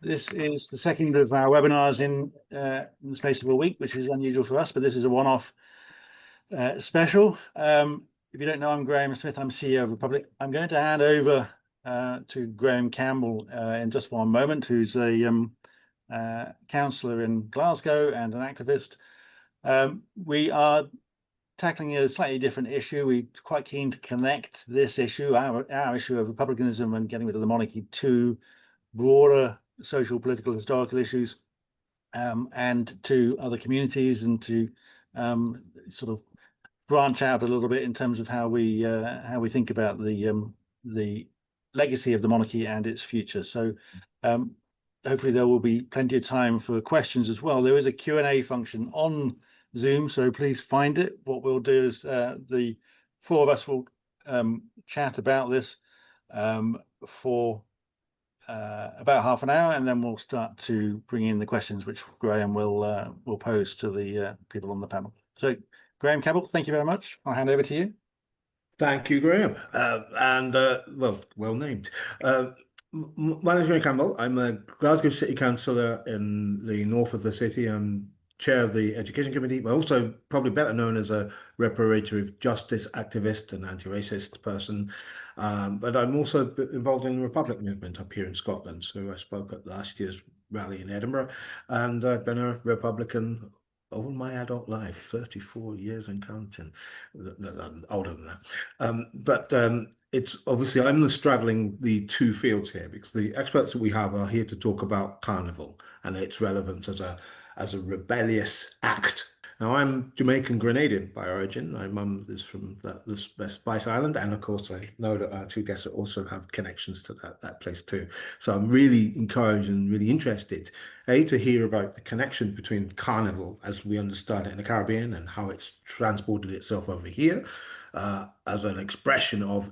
This is the second of our webinars in the space of a week, which is unusual for us, but this is a one-off special. If you don't know, I'm Graham Smith. I'm CEO of Republic. I'm going to hand over to Graham Campbell in just one moment, who's a councillor in Glasgow and an activist. We are tackling a slightly different issue. We're quite keen to connect this issue, our issue of republicanism and getting rid of the monarchy, to broader social, political, historical issues, and to other communities, and to sort of branch out a little bit in terms of how we think about the legacy of the monarchy and its future. So hopefully there will be plenty of time for questions as well. There is a Q&A function on Zoom, so please find it. What we'll do is the four of us will chat about this for about half an hour, and then we'll start to bring in the questions which Graham will pose to the people on the panel. So Graham Campbell, thank you very much. I'll hand over to you. Thank you, Graham. Well named. My name is Graham Campbell. I'm a Glasgow City Councillor in the north of the city. I'm chair of the Education Committee, but also probably better known as a reparative justice activist and anti-racist person. But I'm also involved in the Republic movement up here in Scotland. So I spoke at last year's rally in Edinburgh, and I've been a Republican all my adult life, 34 years and counting. I'm older than that. It's obviously I'm straddling the two fields here, because the experts that we have are here to talk about Carnival and its relevance as a rebellious act. Now, I'm Jamaican Grenadian by origin. My mum is from the Spice Island, and of course I know that our two guests also have connections to that place too. So I'm really encouraged and really interested, to hear about the connection between Carnival as we understand it in the Caribbean and how it's transported itself over here as an expression of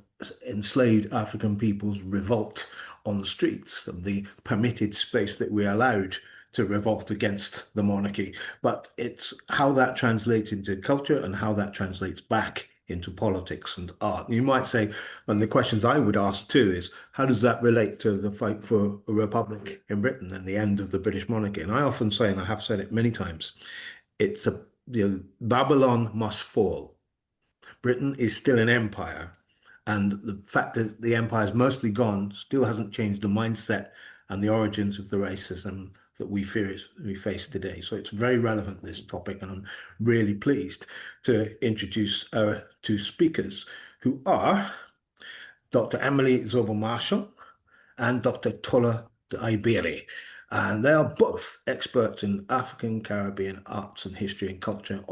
enslaved African people's revolt on the streets, of the permitted space that we're allowed to revolt against the monarchy, but it's how that translates into culture and how that translates back into politics and art. You might say, and the questions I would ask too is, how does that relate to the fight for a republic in Britain and the end of the British monarchy? And I often say, and I have said it many times, it's Babylon must fall. Britain is still an empire, and the fact that the empire is mostly gone still hasn't changed the mindset and the origins of the racism that we face today. So it's very relevant, this topic, and I'm really pleased to introduce our two speakers, who are Dr. Emily Zobel Marshall and Dr. Tola Dabiri. And they are both experts in African Caribbean arts and history and culture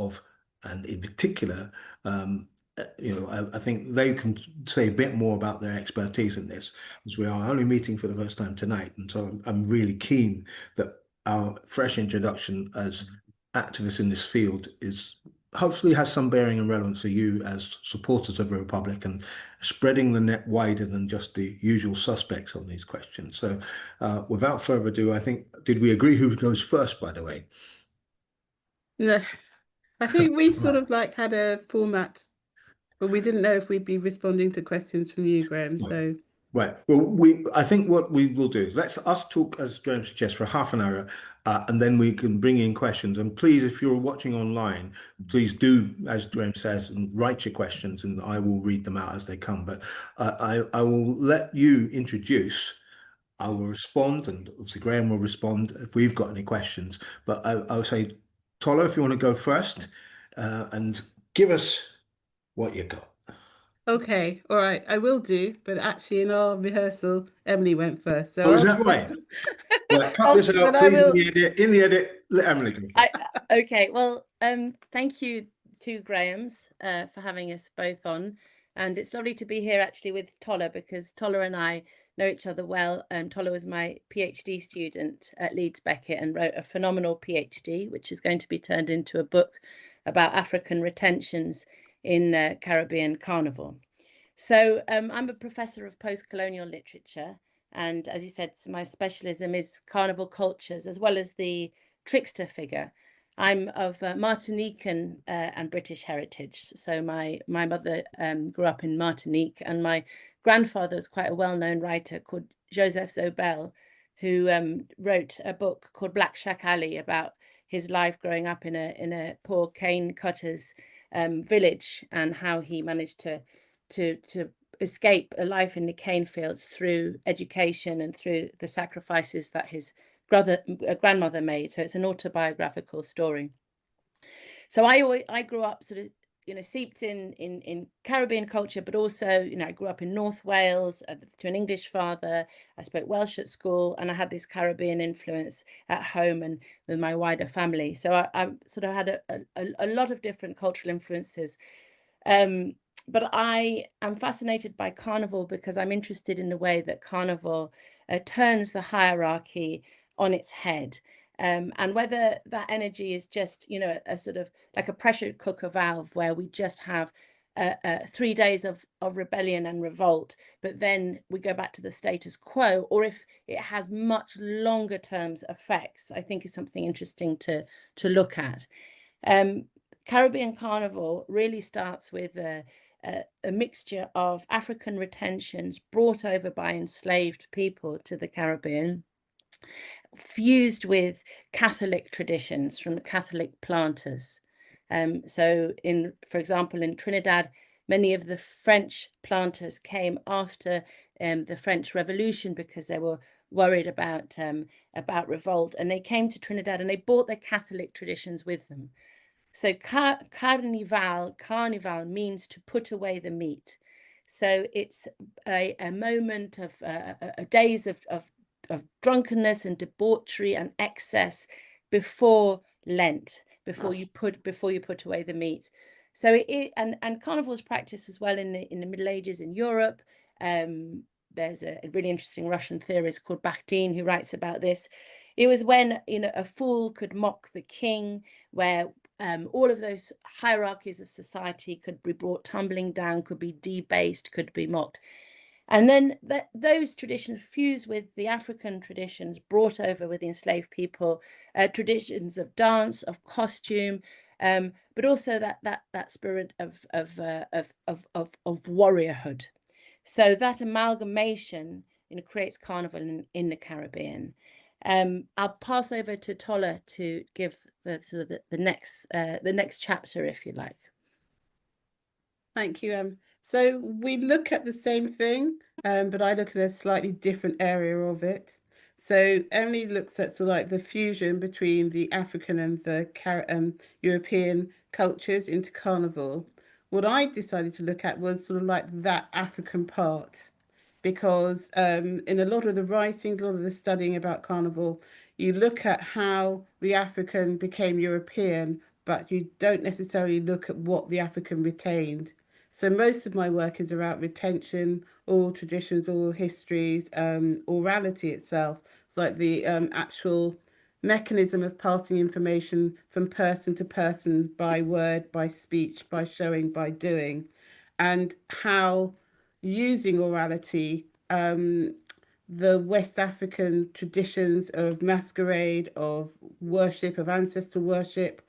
and in particular, I think they can say a bit more about their expertise in this, as we are only meeting for the first time tonight. And so I'm really keen that our fresh introduction as activists in this field hopefully has some bearing and relevance for you as supporters of the Republic, and spreading the net wider than just the usual suspects on these questions. So without further ado, I think, did we agree who goes first, by the way? No, I think we sort of had a format, but we didn't know if we'd be responding to questions from you, Graham. So right. Well, I think what we will do is let's us talk, as Graham suggests, for half an hour, and then we can bring in questions. And please, if you're watching online, please do, as Graham says, and write your questions, and I will read them out as they come. But I will let you introduce. I will respond, and obviously Graham will respond if we've got any questions. But I'll say, Tola, if you want to go first, and give us what you got. Okay, all right, I will do. But actually, in our rehearsal, Emily went first. So is that right? Right, cut this out, please. In the edit, let Emily go. Okay, well, thank you to Graham's for having us both on, and it's lovely to be here actually with Tola, because Tola and I know each other well. Tola was my PhD student at Leeds Beckett and wrote a phenomenal PhD, which is going to be turned into a book about African retentions in Caribbean Carnival. So I'm a professor of post-colonial literature, and as you said, my specialism is Carnival cultures as well as the trickster figure. I'm of Martinican and British heritage. So my mother grew up in Martinique, and my grandfather was quite a well-known writer called Joseph Zobel, who wrote a book called Black Shack Alley about his life growing up in a poor cane cutters village, and how he managed to escape a life in the cane fields through education and through the sacrifices that his grandmother made. So it's an autobiographical story. So I grew up sort of, you know, seeped in Caribbean culture, but also, you know, I grew up in North Wales to an English father. I spoke Welsh at school, and I had this Caribbean influence at home and with my wider family. So I sort of had a lot of different cultural influences. But I am fascinated by Carnival because I'm interested in the way that Carnival turns the hierarchy on its head. And whether that energy is just, you know, a sort of like a pressure cooker valve where we just have 3 days of rebellion and revolt, but then we go back to the status quo, or if it has much longer term effects, I think is something interesting to look at. Caribbean Carnival really starts with a mixture of African retentions brought over by enslaved people to the Caribbean, fused with Catholic traditions from the Catholic planters. So for example, in Trinidad, many of the French planters came after the French Revolution because they were worried about revolt, and they came to Trinidad and they brought their Catholic traditions with them. So carnival means to put away the meat. So it's a moment of days of drunkenness and debauchery and excess before Lent, before you put away the meat. So and carnival is practiced as well in the Middle Ages in Europe. There's a really interesting Russian theorist called Bakhtin who writes about this. It was when, you know, a fool could mock the king, where all of those hierarchies of society could be brought tumbling down, could be debased, could be mocked. And then those traditions fuse with the African traditions brought over with the enslaved people, traditions of dance, of costume, but also that spirit of warriorhood. So that amalgamation, you know, creates carnival in the Caribbean. I'll pass over to Tola to give the next chapter, if you like. Thank you. So we look at the same thing, but I look at a slightly different area of it. So Emily looks at sort of like the fusion between the African and the European cultures into carnival. What I decided to look at was sort of like that African part, because in a lot of the writings, a lot of the studying about carnival, you look at how the African became European, but you don't necessarily look at what the African retained. So most of my work is about retention, oral traditions, oral histories, orality itself. It's like the actual mechanism of passing information from person to person by word, by speech, by showing, by doing, and how using orality, the West African traditions of masquerade, of worship, of ancestor worship,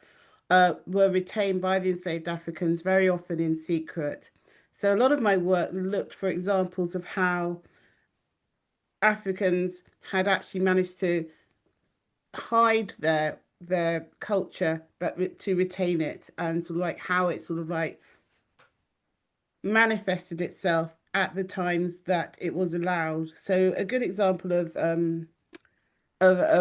were retained by the enslaved Africans, very often in secret. So a lot of my work looked for examples of how Africans had actually managed to hide their culture, but to retain it, and sort of like how it sort of like manifested itself at the times that it was allowed. So a good example of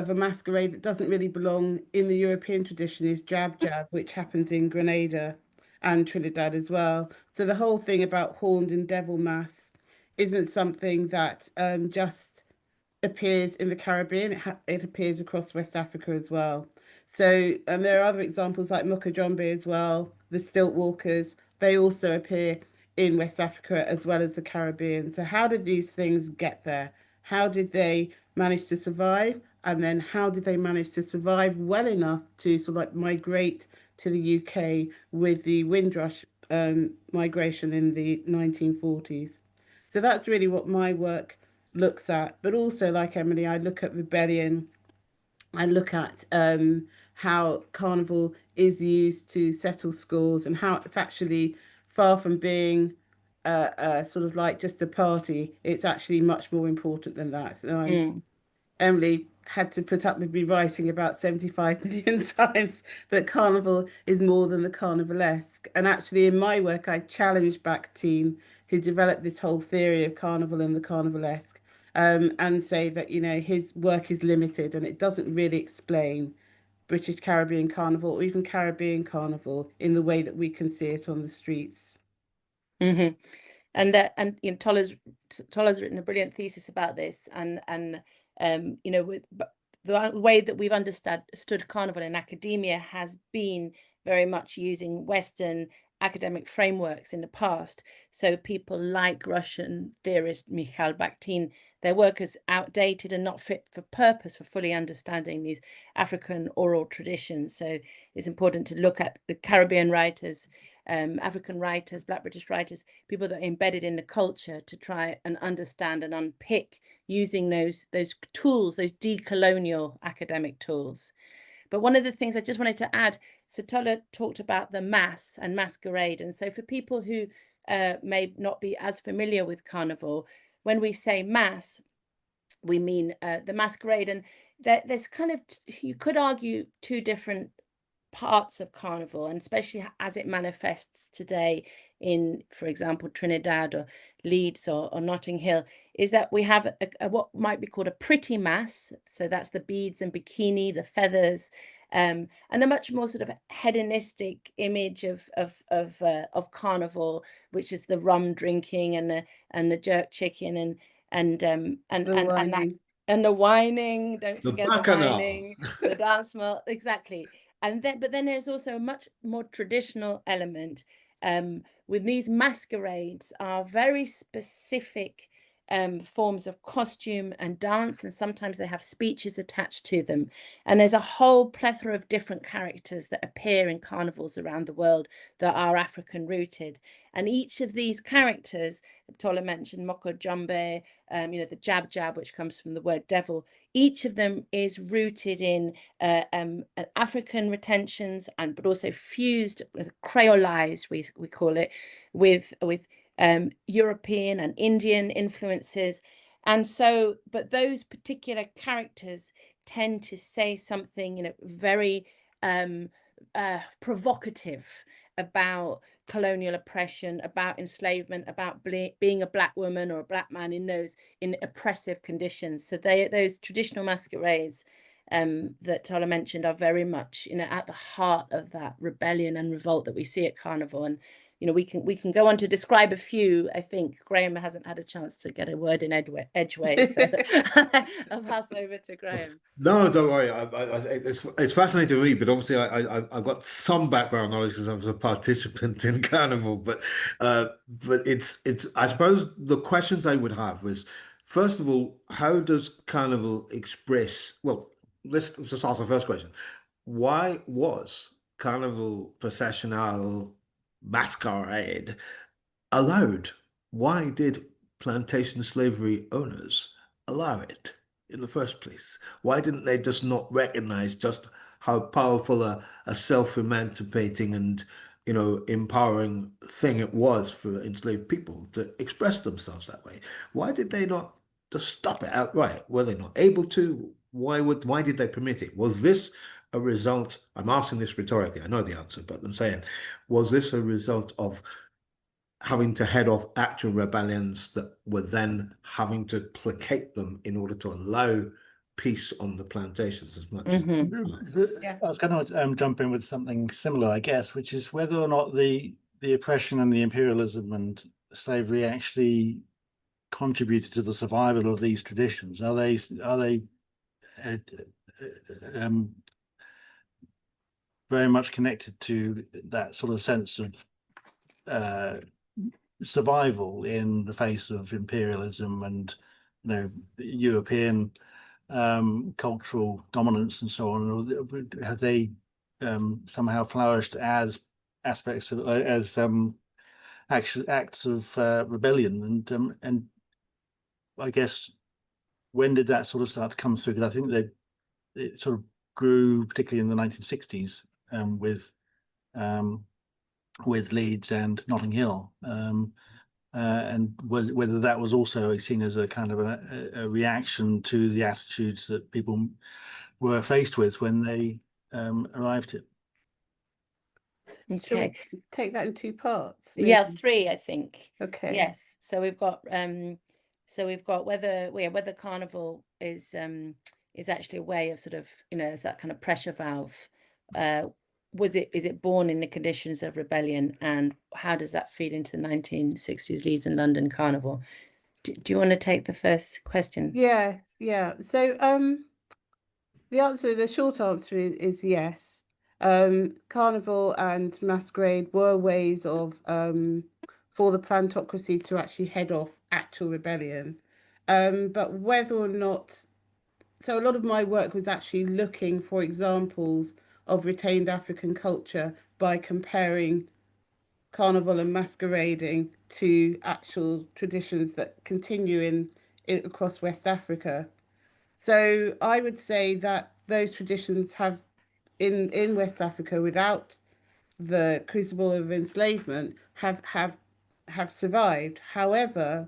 a masquerade that doesn't really belong in the European tradition is Jab Jab, which happens in Grenada and Trinidad as well. So the whole thing about horned and devil mass isn't something that just appears in the Caribbean. It appears across West Africa as well. So there are other examples like Mukajombe as well, the stilt walkers. They also appear in West Africa as well as the Caribbean. So how did these things get there? How did they manage to survive? And then how did they manage to survive well enough to sort of like migrate to the UK with the Windrush migration in the 1940s? So that's really what my work looks at. But also, like Emily, I look at rebellion. I look at how carnival is used to settle scores, and how it's actually far from being sort of like just a party. It's actually much more important than that. So Emily had to put up with me writing about 75 million times that carnival is more than the carnivalesque. And actually, in my work, I challenged Bakhtin, who developed this whole theory of carnival and the carnivalesque, and say that, you know, his work is limited and it doesn't really explain British Caribbean carnival or even Caribbean carnival in the way that we can see it on the streets. Mm-hmm. And you know, Tola's written a brilliant thesis about this, and you know, with the way that we've understood carnival in academia has been very much using Western academic frameworks in the past. So people like Russian theorist Mikhail Bakhtin, their work is outdated and not fit for purpose for fully understanding these African oral traditions. So it's important to look at the Caribbean writers, African writers, Black British writers, people that are embedded in the culture, to try and understand and unpick using those tools, those decolonial academic tools. But one of the things I just wanted to add, so Tola talked about the mass and masquerade. And so for people who may not be as familiar with carnival, when we say mass, we mean the masquerade. And there's kind of, you could argue, two different parts of carnival, and especially as it manifests today in, for example, Trinidad or Leeds or Notting Hill, is that we have a what might be called a pretty mass. So that's the beads and bikini, the feathers, and a much more sort of hedonistic image of carnival, which is the rum drinking and the jerk chicken and the whining. Don't The forget the bacchanal. whining, the dance floor, exactly. And then, but then there's also a much more traditional element, with these masquerades are very specific forms of costume and dance, and sometimes they have speeches attached to them. And there's a whole plethora of different characters that appear in carnivals around the world that are African rooted. And each of these characters, Tola mentioned Moko Jumbe, you know, the jab jab, which comes from the word devil, each of them is rooted in African retentions, and but also fused, creolized, we call it, with European and Indian influences. And so, but those particular characters tend to say something, you know, very provocative about colonial oppression, about enslavement, about being a Black woman or a Black man in oppressive conditions. So those traditional masquerades that Tola mentioned are very much, you know, at the heart of that rebellion and revolt that we see at Carnival. And you know, we can go on to describe a few. I think Graham hasn't had a chance to get a word in edgeways, so I'll pass over to Graham. No, don't worry. It's fascinating to me, but obviously I've got some background knowledge because I was a participant in Carnival. But it's I suppose the questions I would have was, first of all, how does Carnival express? Well, let's just ask the first question. Why was Carnival Processional Masquerade allowed? Why did plantation slavery owners allow it in the first place? Why didn't they just not recognize just how powerful a self-emancipating and, you know, empowering thing it was for enslaved people to express themselves that way? Why did they not just stop it outright? Were they not able to? Why did they permit it? Was this a result? I'm asking this rhetorically. I know the answer, but I'm saying, was this a result of having to head off actual rebellions that were then having to placate them in order to allow peace on the plantations as much as Yeah. I was going to jump in with something similar, I guess, which is whether or not the oppression and the imperialism and slavery actually contributed to the survival of these traditions. Are they very much connected to that sort of sense of survival in the face of imperialism and, you know, European cultural dominance and so on? Or have they somehow flourished as aspects of acts of rebellion? And I guess, when did that sort of start to come through? Because I think it sort of grew particularly in the 1960s with Leeds and Notting Hill. and whether that was also seen as a kind of a reaction to the attitudes that people were faced with when they arrived here. Shall Okay. we take that in two parts? Yeah, maybe? three, I think. Okay. Yes. So we've got whether carnival is actually a way of sort of, as that kind of pressure valve. Is it born in the conditions of rebellion, and how does that feed into the 1960s Leeds and London Carnival? Do you want to take the first question? Yeah. So the short answer is yes. Carnival and masquerade were ways of for the plantocracy to actually head off actual rebellion. But whether or not, so a lot of my work was actually looking for examples of retained African culture by comparing carnival and masquerading to actual traditions that continue in across West Africa. So I would say that those traditions have in West Africa, without the crucible of enslavement, have survived. However,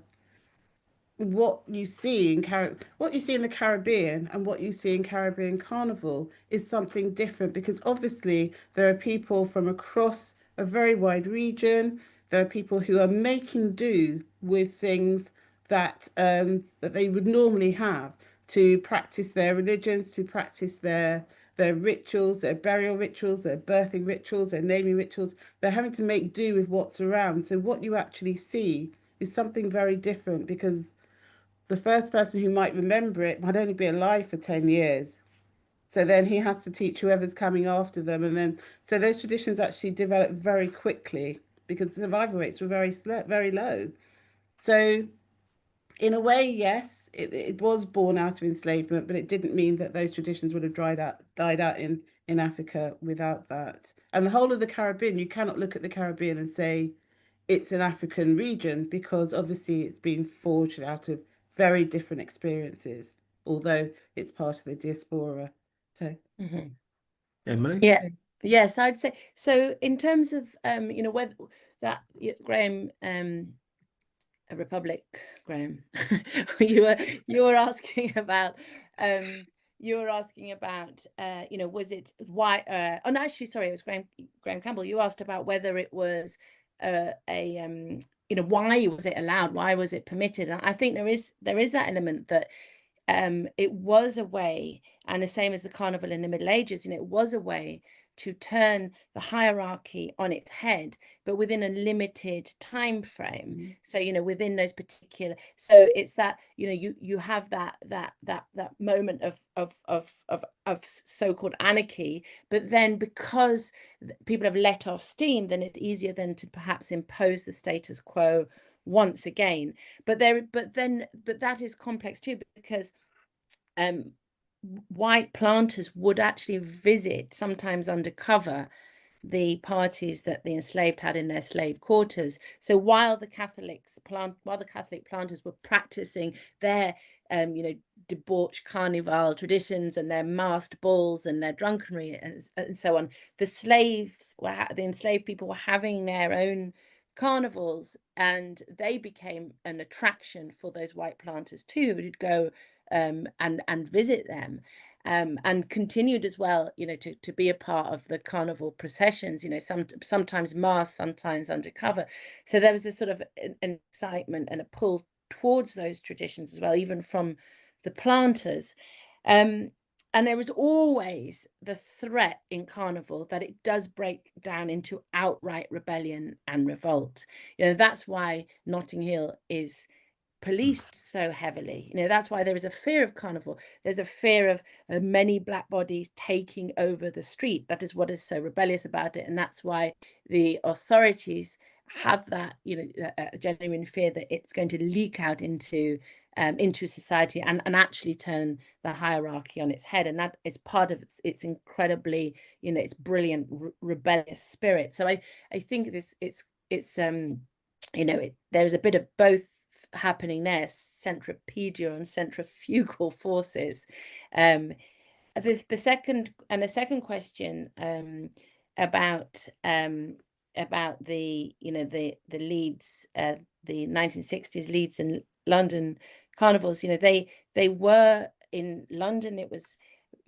what you see in the Caribbean and what you see in Caribbean Carnival is something different, because obviously there are people from across a very wide region. There are people who are making do with things that that they would normally have to practice their religions, to practice their rituals, their burial rituals, their birthing rituals, their naming rituals. They're having to make do with what's around. So what you actually see is something very different, because the first person who might remember it might only be alive for 10 years. So then he has to teach whoever's coming after them. And then, so those traditions actually develop very quickly because the survival rates were very low. So in a way, yes, it was born out of enslavement, but it didn't mean that those traditions would have died out in Africa without that. And the whole of the Caribbean, you cannot look at the Caribbean and say it's an African region, because obviously it's been forged out of very different experiences, although it's part of the diaspora. So Emily? Yeah. Yes, I'd say so. In terms of whether that Graham, a Republic, Graham, you were asking about was it why oh no, actually sorry, it was Graham Campbell. You asked about whether it was why was it allowed, why was it permitted? And I think there is that element that it was a way, and the same as the carnival in the Middle Ages, it was a way to turn the hierarchy on its head, but within a limited time frame. So within those particular, so it's that you have that moment of so-called anarchy, but then because people have let off steam, then it's easier then to perhaps impose the status quo once again. But that is complex too, because white planters would actually visit, sometimes undercover, the parties that the enslaved had in their slave quarters. So while the Catholic planters were practicing their debauched carnival traditions and their masked balls and their drunkenry and so on, the enslaved people were having their own carnivals, and they became an attraction for those white planters too, who'd go and visit them, and continued as well, to be a part of the carnival processions, sometimes masked, sometimes undercover. So there was this sort of an excitement and a pull towards those traditions as well, even from the planters. And there was always the threat in carnival that it does break down into outright rebellion and revolt. That's why Notting Hill is policed so heavily. That's why there is a fear of carnival. There's a fear of many black bodies taking over the street. That is what is so rebellious about it, and that's why the authorities have that a genuine fear that it's going to leak out into society and actually turn the hierarchy on its head. And that is part of its incredibly its brilliant rebellious spirit. So I think there's a bit of both happening there, centripetal and centrifugal forces. The second question about about the Leeds, the 1960s Leeds and London carnivals. They were in London. It was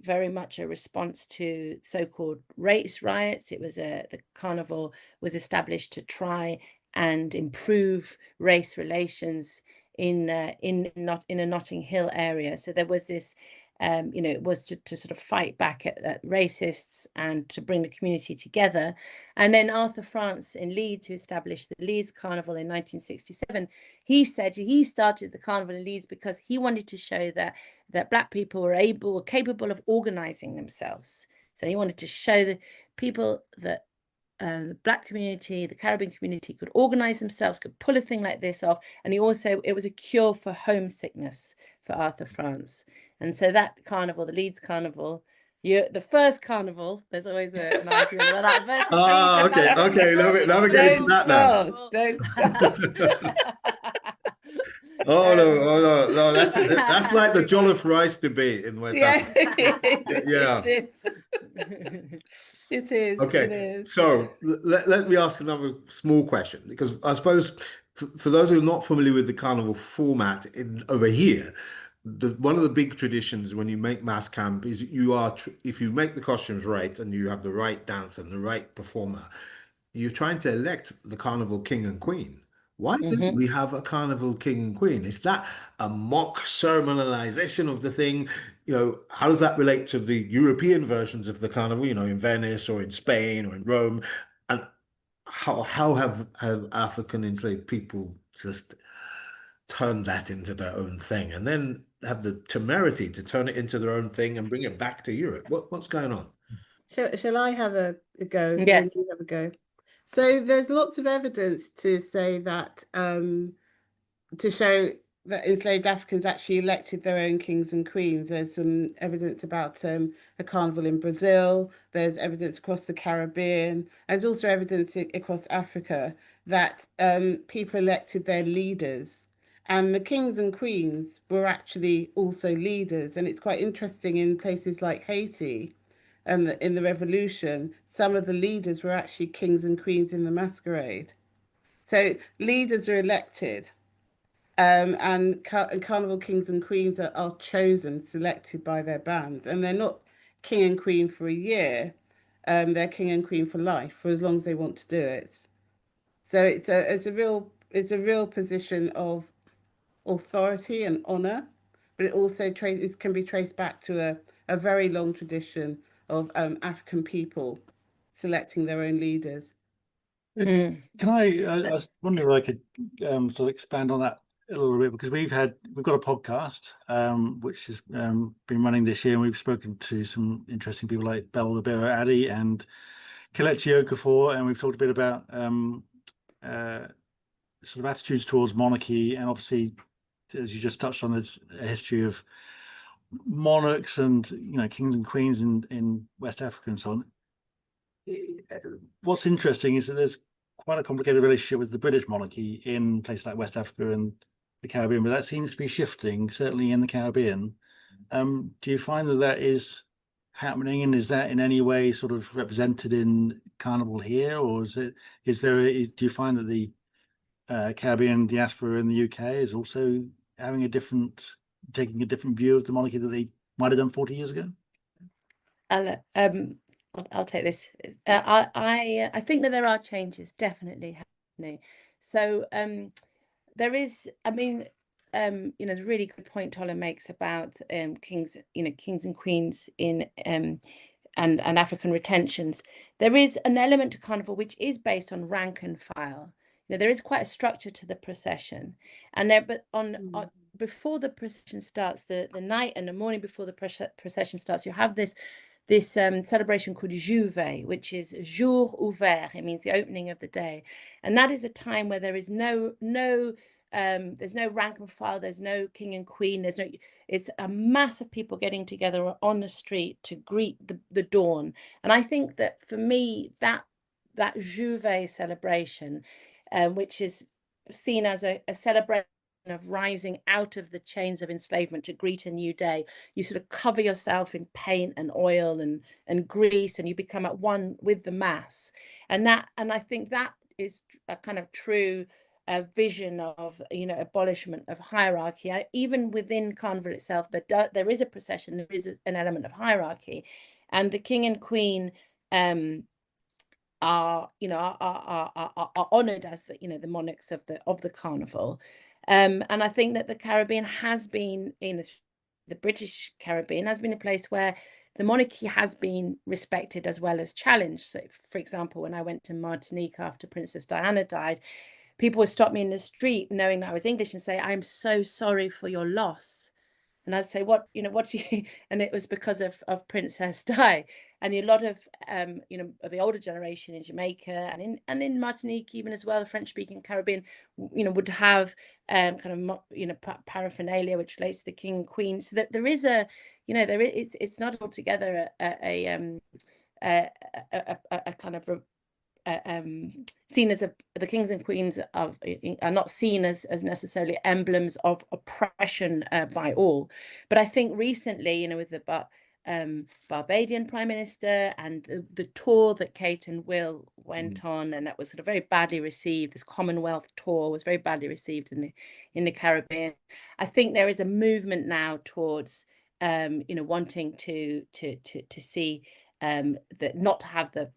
very much a response to so-called race riots. It was the carnival was established to try and improve race relations in a Notting Hill area. So there was this, it was to sort of fight back at racists and to bring the community together. And then Arthur France in Leeds, who established the Leeds Carnival in 1967, he said he started the carnival in Leeds because he wanted to show that Black people were capable of organizing themselves. So he wanted to show the people that the Black community, the Caribbean community could organize themselves, could pull a thing like this off. And it was a cure for homesickness for Arthur France. And so that carnival, the Leeds Carnival, the first carnival, there's always an argument about that. Okay. Now we're getting to that now. Don't stop. Oh no! That's like the jollof rice debate in West Africa. Yeah. It is. Okay, It is. so let me ask another small question, because I suppose for those who are not familiar with the carnival format over here, one of the big traditions when you make mass camp is if you make the costumes right and you have the right dance and the right performer, you're trying to elect the carnival king and queen. Why didn't we have a carnival king and queen? Is that a mock ceremonialization of the thing? How does that relate to the European versions of the carnival, in Venice or in Spain or in Rome? And how have African enslaved people just turned that into their own thing and then have the temerity to turn it into their own thing and bring it back to Europe? What's going on? Shall I have a go? Yes. You have a go. So there's lots of evidence to say that, to show that enslaved Africans actually elected their own kings and queens. There's some evidence about a carnival in Brazil. There's evidence across the Caribbean. There's also evidence across Africa that people elected their leaders. And the kings and queens were actually also leaders. And it's quite interesting in places like Haiti, and in the revolution, some of the leaders were actually kings and queens in the masquerade. So leaders are elected, and carnival kings and queens are chosen, selected by their bands, and they're not king and queen for a year. They're king and queen for life, for as long as they want to do it. So it's a real position of authority and honor, but it also can be traced back to a very long tradition of African people selecting their own leaders. Can I was wondering if I could sort of expand on that a little bit, because we've got a podcast which has been running this year, and we've spoken to some interesting people like Dabiri Addy and Kelechi Okafor, and we've talked a bit about sort of attitudes towards monarchy, and obviously, as you just touched on, there's a history of monarchs and kings and queens in West Africa and so on. What's interesting is that there's quite a complicated relationship with the British monarchy in places like West Africa and the Caribbean, but that seems to be shifting, certainly in the Caribbean. Do you find that is happening, and is that in any way sort of represented in Carnival here, or do you find that the Caribbean diaspora in the UK is also taking a different view of the monarchy that they might have done 40 years ago? I'll take this. I think that there are changes definitely happening. So there is, the really good point Tola makes about kings and queens in and African retentions. There is an element to carnival which is based on rank and file. There is quite a structure to the procession, and before the procession starts, the night and the morning before the procession starts, you have this celebration called Juve, which is jour ouvert. It means the opening of the day, and that is a time where there is no rank and file. There's no king and queen. It's a mass of people getting together on the street to greet the dawn. And I think that for me, that Juve celebration, which is seen as a celebration of rising out of the chains of enslavement to greet a new day. You sort of cover yourself in paint and oil and grease, and you become at one with the mass. And I think that is a kind of true vision of, you know, abolishment of hierarchy. Even within Carnival itself, there is a procession, there is an element of hierarchy, and the king and queen are, you know, are honoured as the, you know, the monarchs of the carnival. And I think that the Caribbean has been, in the British Caribbean has been a place where the monarchy has been respected as well as challenged. So, for example, when I went to Martinique after Princess Diana died, people would stop me in the street knowing that I was English and say, "I'm so sorry for your loss." And I'd say, "What, you know, what do you," and it was because of Princess Di. And a lot of, you know, of the older generation in Jamaica and in Martinique, even as well, the French-speaking Caribbean, you know, would have kind of, you know, paraphernalia which relates to the king and queen. So that there is a, you know, it's not altogether a kind of seen as the kings and queens of are not seen as necessarily emblems of oppression by all. But I think recently, you know, with the Barbadian Prime Minister and the tour that Kate and Will went on, and that was sort of very badly received. This Commonwealth tour was very badly received in the Caribbean. I think there is a movement now towards you know, wanting to see that not to have the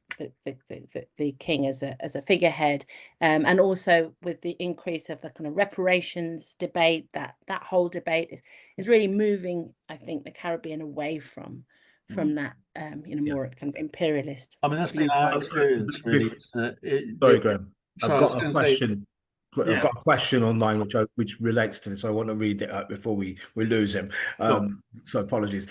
king as a figurehead, and also with the increase of the kind of reparations debate, that whole debate is really moving, I think, the Caribbean away from that you know, more kind of imperialist. I mean, that's been our experience, really. Sorry, Graham. Sorry, I've got a question. I've got a question online which relates to this. I want to read it out before we lose him. So apologies.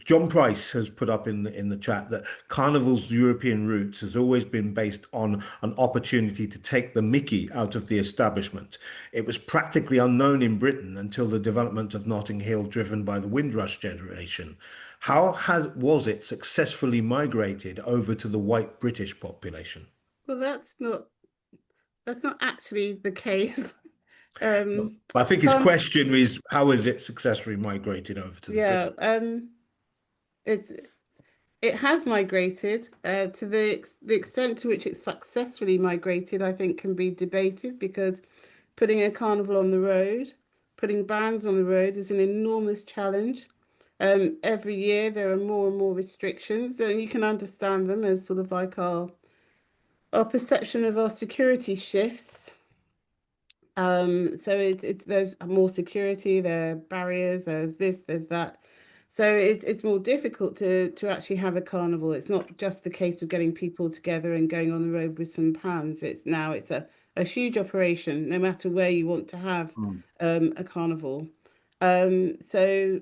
John Price has put up in the chat that Carnival's European roots has always been based on an opportunity to take the mickey out of the establishment. It was practically unknown in Britain until the development of Notting Hill, driven by the Windrush generation. How was it successfully migrated over to the white British population? Well, that's not actually the case. But I think his question is, how is it successfully migrated over to the British? It has migrated to the extent to which it's successfully migrated, I think, can be debated, because putting a carnival on the road, putting bands on the road is an enormous challenge. Every year there are more and more restrictions, and you can understand them as sort of like our perception of our security shifts. So it's there's more security, there are barriers, there's this, there's that. So it's more difficult to actually have a carnival. It's not just the case of getting people together and going on the road with some pans. It's a huge operation, no matter where you want to have a carnival. So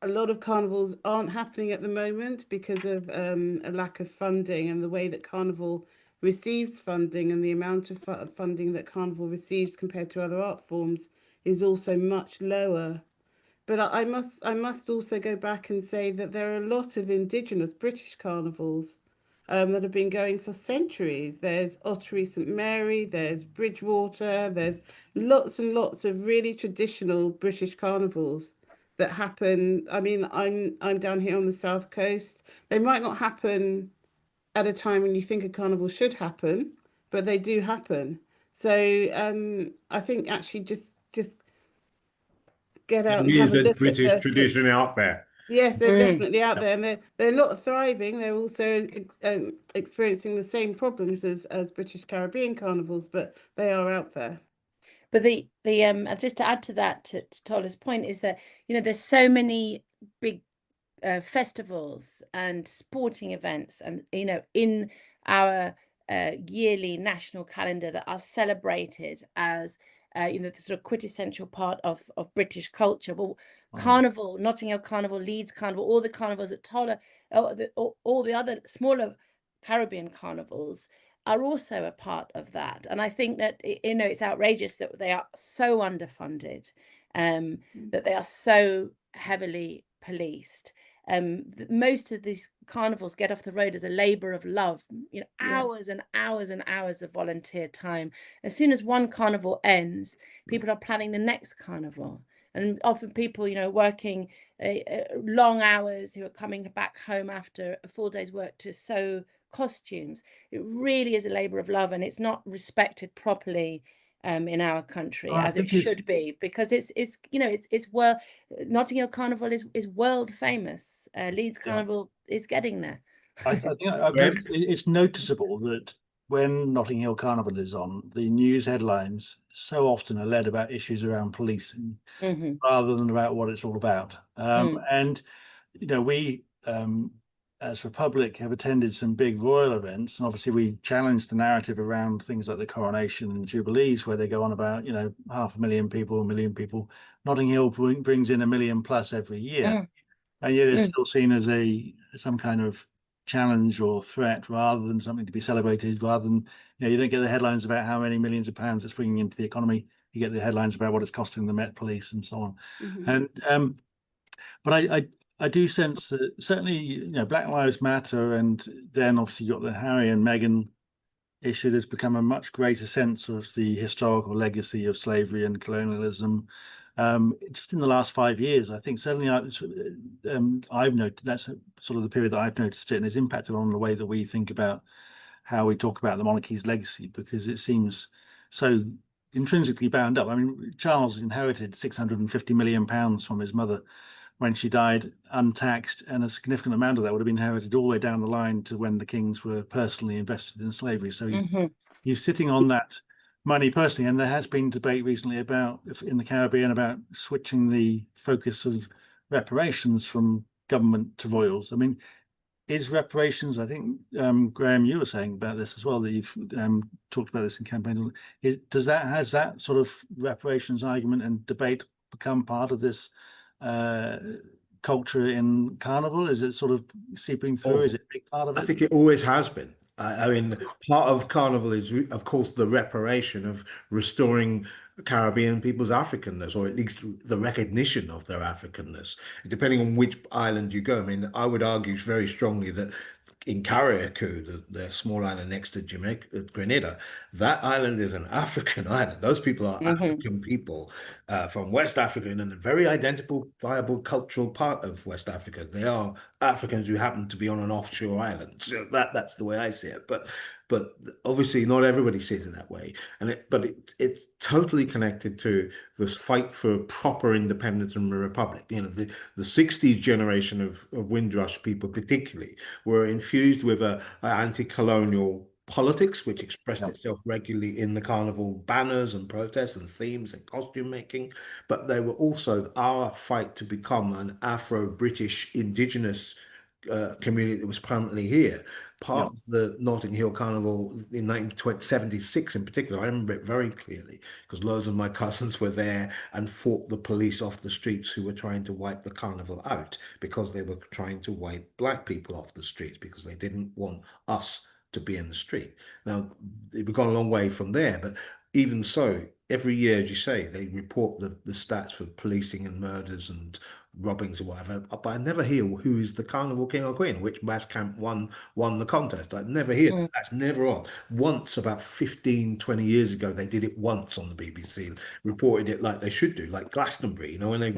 a lot of carnivals aren't happening at the moment because of a lack of funding, and the way that Carnival receives funding and the amount of funding that Carnival receives compared to other art forms is also much lower. But I must also go back and say that there are a lot of indigenous British carnivals that have been going for centuries. There's Ottery St Mary, there's Bridgewater, there's lots and lots of really traditional British carnivals that happen. I mean, I'm down here on the south coast. They might not happen at a time when you think a carnival should happen, but they do happen. So I think actually just get out and have a There's a look British at tradition out there. Yes, they're definitely out there, and they're not thriving. They're also experiencing the same problems as British Caribbean carnivals, but they are out there. But the just to add to that, to Tola's point, is that, you know, there's so many big festivals and sporting events, and, you know, in our yearly national calendar that are celebrated as you know, the sort of quintessential part of British culture. Well, Carnival, Notting Hill Carnival, Leeds Carnival, all the carnivals at Tola, all the other smaller Caribbean carnivals are also a part of that. And I think that, you know, it's outrageous that they are so underfunded, that they are so heavily policed, most of these carnivals get off the road as a labor of love, you know, Yeah. hours and hours and hours of volunteer time. As soon as one carnival ends, people are planning the next carnival. And often people, you know, working long hours, who are coming back home after a full day's work to sew costumes. It really is a labor of love, and it's not respected properly in our country I as it think it's- should be, because it's you know, it's well, Notting Hill Carnival is world famous. Leeds Carnival is getting there. I think it's noticeable that when Notting Hill Carnival is on, the news headlines so often are led about issues around policing rather than about what it's all about. And you know, we as Republic have attended some big royal events, and obviously we challenge the narrative around things like the coronation and jubilees, where they go on about, you know, 500,000 people, 1 million people. Notting Hill brings in 1 million plus every year, and yet it's still seen as some kind of challenge or threat rather than something to be celebrated. Rather than, you know, you don't get the headlines about how many millions of pounds it's bringing into the economy. You get the headlines about what it's costing the Met Police and so on. And but I do sense that certainly, you know, Black Lives Matter, and then obviously you got the Harry and Meghan issue. There's become a much greater sense of the historical legacy of slavery and colonialism. Just in the last 5 years, I think certainly I've noted that's sort of the period that I've noticed it, and it's impacted on the way that we think about how we talk about the monarchy's legacy, because it seems so intrinsically bound up. I mean, Charles inherited £650 million from his mother when she died, untaxed, and a significant amount of that would have been inherited all the way down the line to when the kings were personally invested in slavery. So he's sitting on that money personally, and there has been debate recently about, in the Caribbean, about switching the focus of reparations from government to royals. I mean, is reparations, I think, Graham, you were saying about this as well, that you've talked about this in campaign. Has that sort of reparations argument and debate become part of this culture in Carnival? Is it sort of seeping through? Is it a big part of it? I think it always has been. I mean, part of Carnival is, of course, the reparation of restoring Caribbean people's Africanness, or at least the recognition of their Africanness, depending on which island you go. I mean, I would argue very strongly that in Carriacou, the small island next to Jamaica, Grenada, that island is an African island. Those people are African people from West Africa, and a very identifiable cultural part of West Africa. They are Africans who happen to be on an offshore island. So that's the way I see it. But obviously not everybody sees it that way. But it's totally connected to this fight for proper independence and a republic. You know, the 60s generation of Windrush people particularly were infused with a anti-colonial politics, which expressed itself regularly in the carnival banners and protests and themes and costume making. But they were also our fight to become an Afro-British indigenous community that was permanently here. Part of the Notting Hill Carnival in 1976 in particular, I remember it very clearly because loads of my cousins were there and fought the police off the streets who were trying to wipe the carnival out, because they were trying to wipe black people off the streets because they didn't want us to be in the street. Now, we've gone a long way from there, but even so, every year, as you say, they report the stats for policing and murders and robbings or whatever, but I never hear who is the carnival king or queen, which mass camp won the contest. I never hear that. That's never on. Once, about 15, 20 years ago, they did it once on the BBC, reported it like they should do, like Glastonbury, you know, when they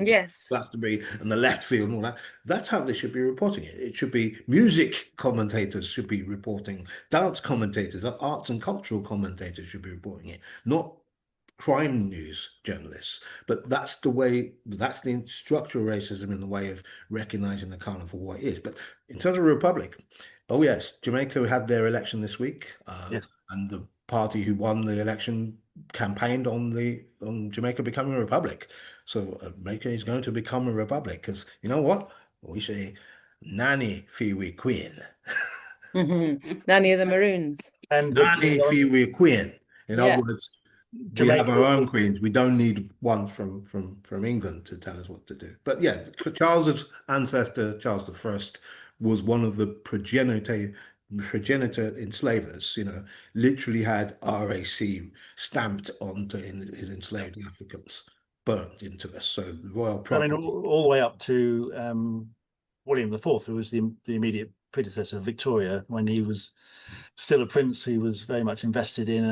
Glastonbury and the left field and all that. That's how they should be reporting it. It should be music commentators should be reporting, dance commentators, arts and cultural commentators should be reporting it, not crime news journalists. But that's the structural racism in the way of recognizing the carnival for what it is. But in terms of republic, oh yes, Jamaica had their election this week, and the party who won the election campaigned on Jamaica becoming a republic. So Jamaica is going to become a republic, because you know what we say, Nanny Fiwi Queen. Nanny of the Maroons. And Nanny Fiwi Queen. In other words, Jamaica, we have our own queens. We don't need one from England to tell us what to do. But yeah, Charles's ancestor, Charles I, was one of the progenitor enslavers. You know, literally had RAC stamped onto his enslaved Africans, burnt into us. So royal property. I mean, all the way up to William IV, who was the immediate predecessor of Victoria, when he was still a prince, he was very much invested in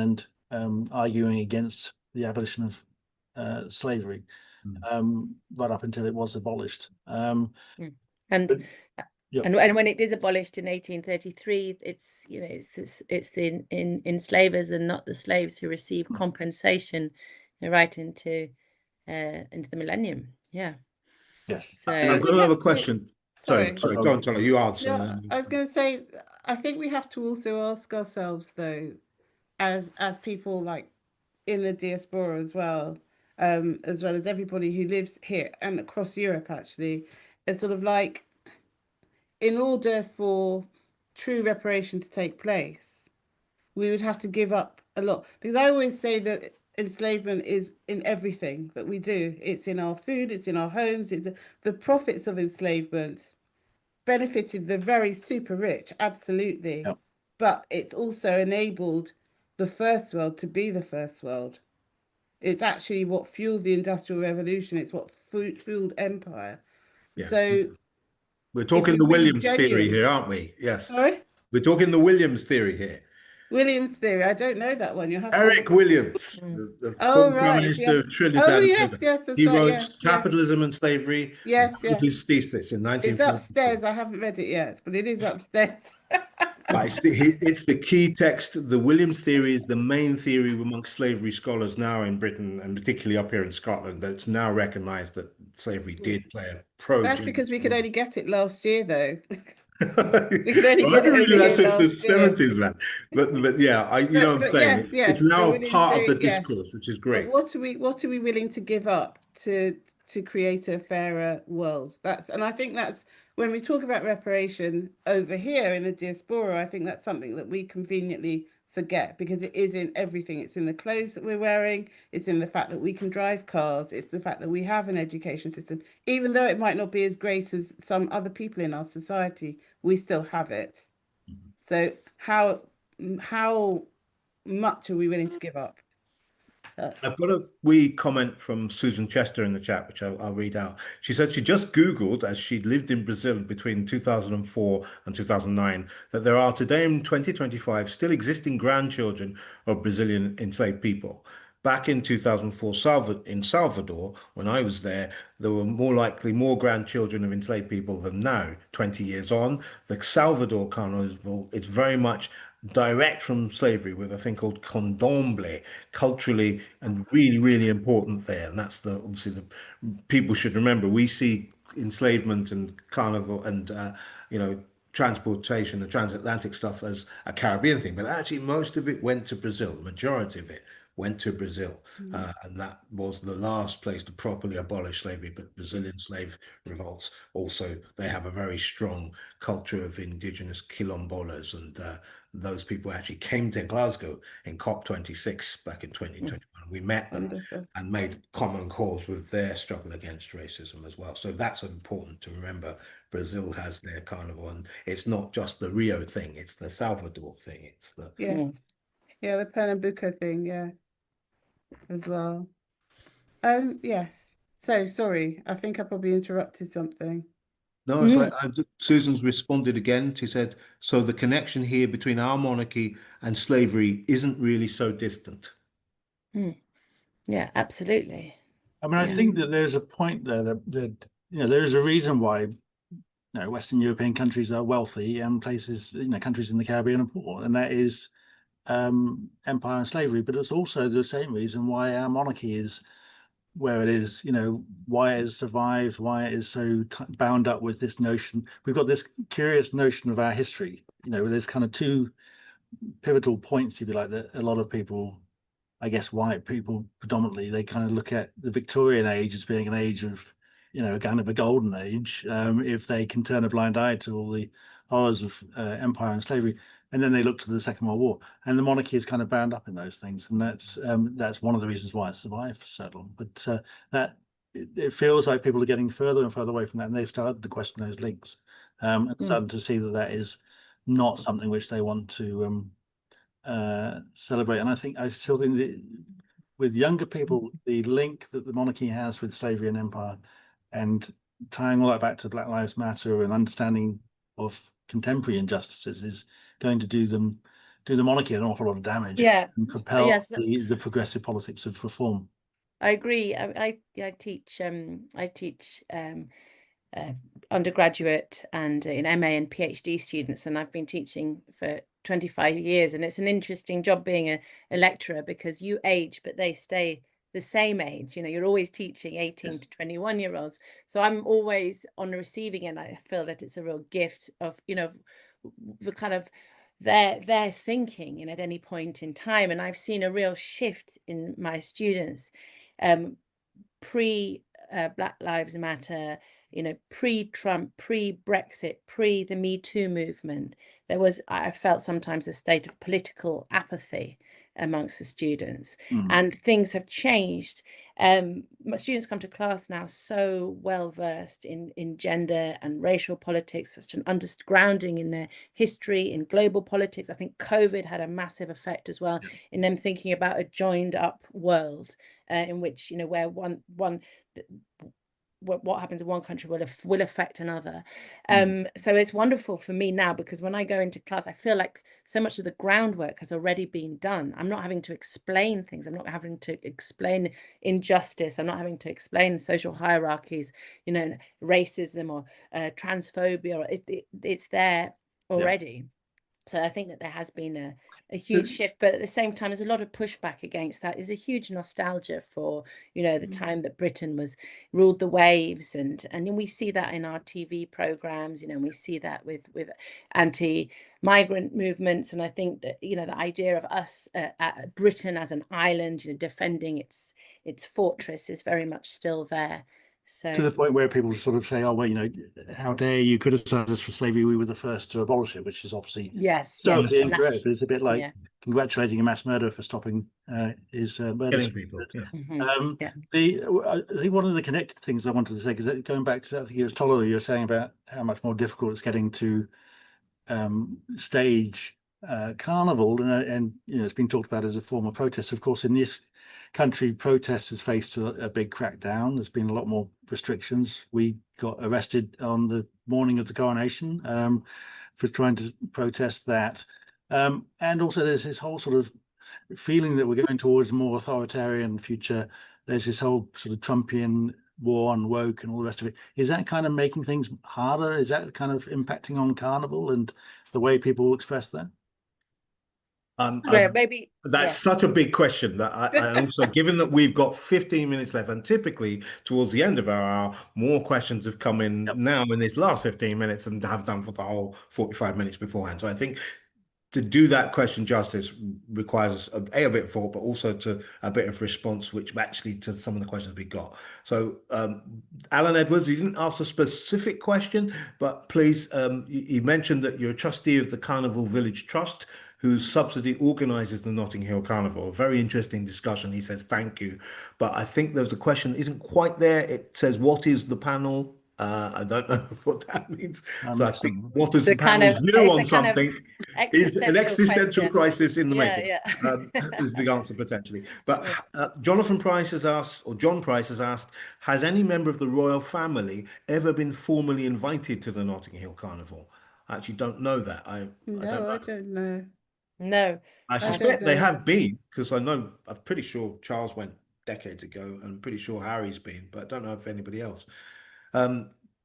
and arguing against the abolition of slavery, right up until it was abolished. And Yep. and when it is abolished in 1833, it's, you know, it's the enslavers and not the slaves who receive compensation, right into the millennium. Yeah. Yes. So I've got another question. Sorry, Sorry. go on, Tola. You answer. No, I was going to say, I think we have to also ask ourselves, though, as people like in the diaspora as well as everybody who lives here and across Europe, actually, is sort of like, in order for true reparation to take place, we would have to give up a lot. Because I always say that enslavement is in everything that we do. It's in our food, it's in our homes, it's the profits of enslavement benefited the very super rich, absolutely. Yep. But it's also enabled the first world to be the first world. It's actually what fueled the Industrial Revolution. It's what fueled empire. Yeah. So We're talking the Williams theory here, aren't we? Yes. Sorry? We're talking the Williams theory here. Williams theory. I don't know that one. You have Eric Williams, the former Prime Minister of Trinidad and Tobago. yes, that's He right. wrote Yes, Capitalism and Slavery. yes, That was his thesis in It's 1940. upstairs. I haven't read it yet, but it is upstairs. But it's the key text. The Williams theory is the main theory amongst slavery scholars now in Britain, and particularly up here in Scotland. But it's now recognised that slavery did play a pro. That's because we could only get it last year, though. We could only get it over that here since the last year. 70s, man. But yeah, you know what I'm saying. Yes, It's now so a Williams part of the theory, yes. discourse, which is But great. what are we willing to give up to create a fairer world? And I think that's when we talk about reparation over here in the diaspora, I think that's something that we conveniently forget, because it is in everything. It's in the clothes that we're wearing. It's in the fact that we can drive cars. It's the fact that we have an education system. Even though it might not be as great as some other people in our society, we still have it. So how much are we willing to give up? I've got a wee comment from Susan Chester in the chat, which I'll read out. She said she just Googled, as she'd lived in Brazil between 2004 and 2009, that there are today in 2025 still existing grandchildren of Brazilian enslaved people. Back in 2004, in Salvador, when I was there were more likely more grandchildren of enslaved people than now. 20 years on, the Salvador Carnival is very much direct from slavery with a thing called condomble, culturally and really, really important there. And that's obviously the people should remember. We see enslavement and carnival and transportation and transatlantic stuff as a Caribbean thing, but actually most of it went to Brazil. The majority of it went to Brazil, and that was the last place to properly abolish slavery. But Brazilian slave revolts also, they have a very strong culture of indigenous quilombolas, and those people actually came to Glasgow in COP26 back in 2021. We met them and made common cause with their struggle against racism as well. So that's important to remember. Brazil has their carnival, and it's not just the Rio thing, it's the Salvador thing. It's the the Pernambuco thing, as well. Yes. So sorry, I think I probably interrupted something. No, it's like Susan's responded again. She said, so the connection here between our monarchy and slavery isn't really so distant. Yeah, absolutely. I mean, I think that there's a point there that there is a reason why Western European countries are wealthy and places, countries in the Caribbean are poor, and that is empire and slavery. But it's also the same reason why our monarchy is where it is, why it has survived, why it is so bound up with this notion. We've got this curious notion of our history, where there's kind of two pivotal points, if you like, that a lot of people, I guess white people predominantly, they kind of look at the Victorian age as being an age of, a kind of a golden age, if they can turn a blind eye to all the horrors of empire and slavery. And then they look to the Second World War, and the monarchy is kind of bound up in those things, and that's one of the reasons why it survived for so long. But it feels like people are getting further and further away from that, and they started to question those links, and started to see that is not something which they want to celebrate. And I still think that with younger people, the link that the monarchy has with slavery and empire, and tying all that back to Black Lives Matter and understanding of contemporary injustices is going to do the monarchy an awful lot of damage and propel Yes, the progressive politics of reform. I agree. I teach undergraduate and MA and PhD students, and I've been teaching for 25 years, and it's an interesting job being a lecturer, because you age but they stay the same age. You're always teaching 18 to 21-year-olds, so I'm always on the receiving end. I feel that it's a real gift of the kind of their thinking at any point in time, and I've seen a real shift in my students pre Black Lives Matter, pre-Trump, pre-Brexit, pre the Me Too movement. I felt sometimes a state of political apathy amongst the students, and things have changed. My students come to class now so well versed in gender and racial politics, such an undergrounding in their history, in global politics. I think COVID had a massive effect as well in them thinking about a joined up world, in which where what happens in one country will affect another. So it's wonderful for me now, because when I go into class, I feel like so much of the groundwork has already been done. I'm not having to explain things. I'm not having to explain injustice. I'm not having to explain social hierarchies, racism or transphobia. It's there already. So I think that there has been a huge shift, but at the same time, there's a lot of pushback against that. There's a huge nostalgia for, the time that Britain ruled the waves, and we see that in our TV programs, and we see that with anti-migrant movements. And I think that, the idea of us, Britain as an island, defending its fortress is very much still there. So, to the point where people sort of say, "Oh, well, how dare you criticize us for slavery? We were the first to abolish it," which is obviously totally incorrect. But it's a bit like congratulating a mass murderer for stopping his murder. Killing people. Yeah. I think one of the connected things I wanted to say, because going back to, I think it was Tola, you were saying about how much more difficult it's getting to stage carnival, and it's been talked about as a form of protest. Of course, in this country, protest has faced a big crackdown. There's been a lot more restrictions. We got arrested on the morning of the coronation for trying to protest that, and also there's this whole sort of feeling that we're going towards a more authoritarian future. There's this whole sort of Trumpian war on woke and all the rest of it. Is that kind of making things harder? Is that kind of impacting on carnival and the way people express that? Maybe that's such a big question that I also, given that we've got 15 minutes left, and typically towards the end of our hour, more questions have come in now in this last 15 minutes than have done for the whole 45 minutes beforehand. So I think to do that question justice requires a bit of thought, but also to a bit of response, which actually to some of the questions we got. So Alan Edwards, you didn't ask a specific question, but please, you mentioned that you're a trustee of the Carnival Village Trust, whose subsidy organises the Notting Hill Carnival. A very interesting discussion. He says, thank you. But I think there's a question that isn't quite there. It says, what is the panel? I don't know what that means. So I think what is the panel's view on something is an existential crisis in the making. Is the answer potentially. But Jonathan Price has asked, or John Price has asked, has any member of the royal family ever been formally invited to the Notting Hill Carnival? I actually don't know that. I don't know. No, I suspect they have been, because I'm pretty sure Charles went decades ago, and I'm pretty sure Harry's been, but I don't know if anybody else.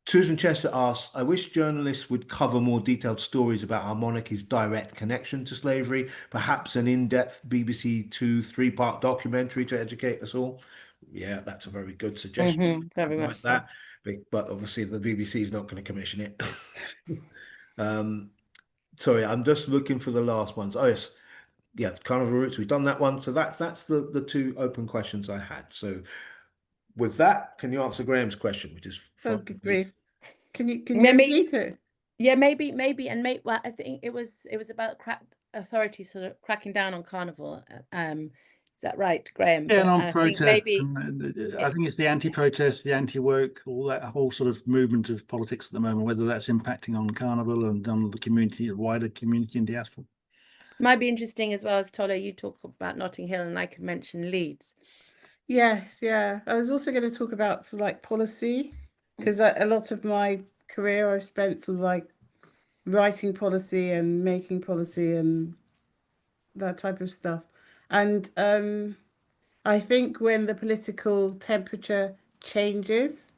Susan Chester asks, I wish journalists would cover more detailed stories about our monarchy's direct connection to slavery, perhaps an in-depth BBC 2-3-part documentary to educate us all. Yeah, that's a very good suggestion. Very much so. But obviously the BBC is not going to commission it. Sorry, I'm just looking for the last ones. Oh yes, yeah, Carnival Routes. We've done that one. So that's the two open questions I had. So with that, can you answer Graham's question, which is Can you repeat it? Yeah, maybe, well, I think it was about authorities sort of cracking down on carnival. Is that right, Graham? Yeah, and on protest. I think it's the anti-protest, the anti-woke, all that whole sort of movement of politics at the moment, whether that's impacting on carnival and on the community, wider community in diaspora. Might be interesting as well if, Tola, you talk about Notting Hill and I could mention Leeds. Yes, yeah. I was also going to talk about like policy because a lot of my career I've spent sort of like writing policy and making policy and that type of stuff. And I think when the political temperature changes,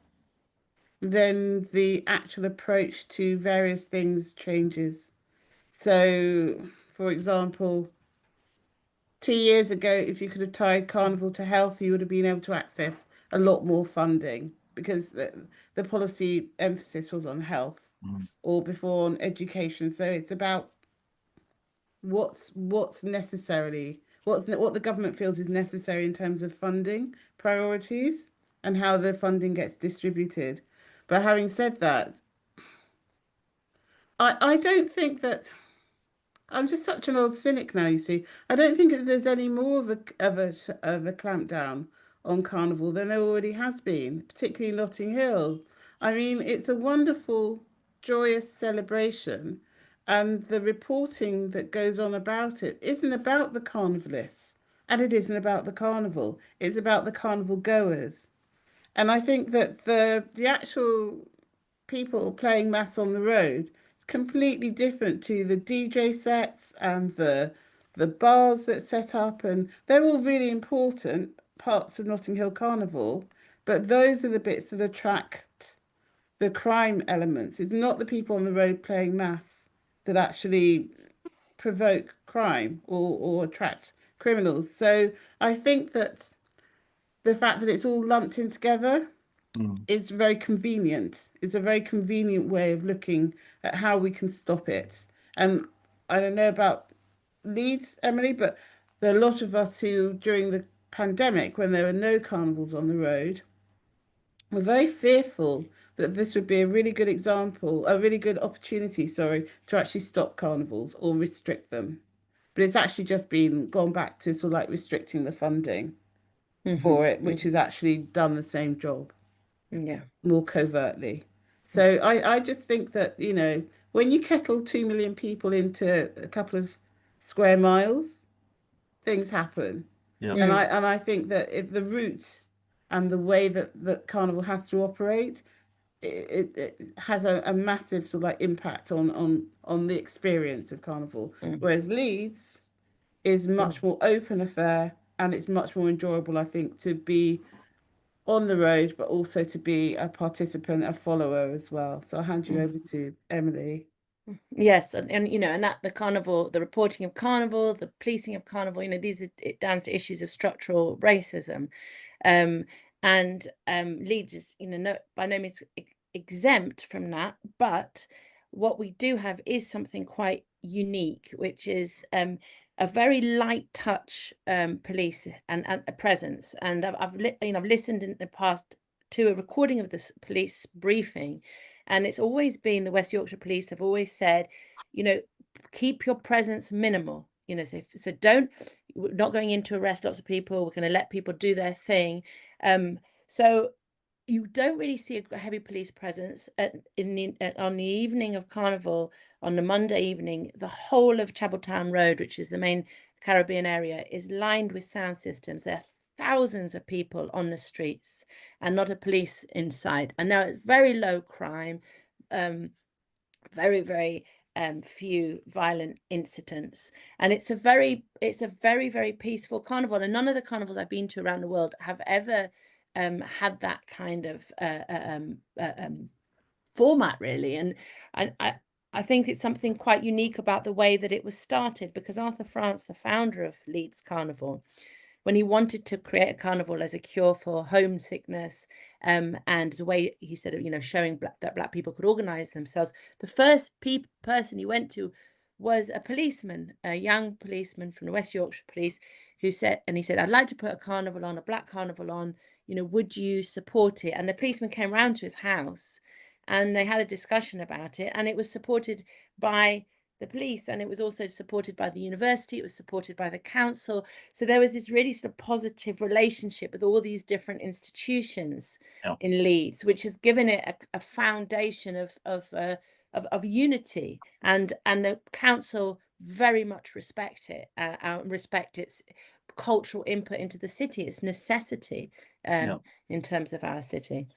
then the actual approach to various things changes. So, for example, 2 years ago, if you could have tied Carnival to health, you would have been able to access a lot more funding because the policy emphasis was on health or before on education. So it's about what's necessarily what the government feels is necessary in terms of funding priorities and how the funding gets distributed. But having said that, I don't think that I'm just such an old cynic now, you see. I don't think that there's any more of a clampdown on Carnival than there already has been, particularly in Notting Hill. I mean, it's a wonderful, joyous celebration, and the reporting that goes on about it isn't about the carnivalists, and it isn't about the carnival. It's about the carnival goers. And I think that the actual people playing mass on the road is completely different to the DJ sets and the bars that set up, and they're all really important parts of Notting Hill Carnival, but those are the bits that attract the crime elements. It's not the people on the road playing mass that actually provoke crime or attract criminals. So I think that the fact that it's all lumped in together is very convenient. It's a very convenient way of looking at how we can stop it. And I don't know about Leeds, Emily, but there are a lot of us who, during the pandemic, when there were no carnivals on the road, were very fearful that this would be a really good example, a really good opportunity, sorry, to actually stop carnivals or restrict them. But it's actually just been gone back to sort of like restricting the funding for it, which has actually done the same job. Yeah. More covertly. So I just think that, when you kettle 2 million people into a couple of square miles, things happen. Yeah. And I think that if the route and the way that Carnival has to operate, it has a massive sort of like impact on the experience of Carnival. Whereas Leeds is much more open affair, and it's much more enjoyable, I think, to be on the road, but also to be a participant, a follower as well. So I'll hand you over to Emily. Yes, and and that the carnival, the reporting of Carnival, the policing of Carnival, these are down to issues of structural racism, and Leeds is by no means exempt from that. But what we do have is something quite unique, which is a very light touch police and a presence. And I've listened in the past to a recording of this police briefing, and it's always been the West Yorkshire Police have always said, keep your presence minimal. So we're not going in to arrest lots of people. We're going to let people do their thing. So you don't really see a heavy police presence on the evening of Carnival. On the Monday evening, the whole of Chapeltown Road, which is the main Caribbean area, is lined with sound systems. There are thousands of people on the streets and not a police inside. And now it's very low crime, very, very few violent incidents. And it's a very, very peaceful carnival. And none of the carnivals I've been to around the world have ever had that kind of format, really. And I think it's something quite unique about the way that it was started, because Arthur France, the founder of Leeds Carnival, when he wanted to create a carnival as a cure for homesickness, and as a way, he said, showing that Black people could organize themselves, the first person he went to was a policeman, a young policeman from the West Yorkshire Police, he said, I'd like to put a carnival on, a Black carnival on, would you support it? And the policeman came round to his house and they had a discussion about it, and it was supported by the police, and it was also supported by the university, it was supported by the council. So there was this really sort of positive relationship with all these different institutions in Leeds, which has given it a foundation of unity, and the council very much respect it, respect its cultural input into the city, its necessity in terms of our city.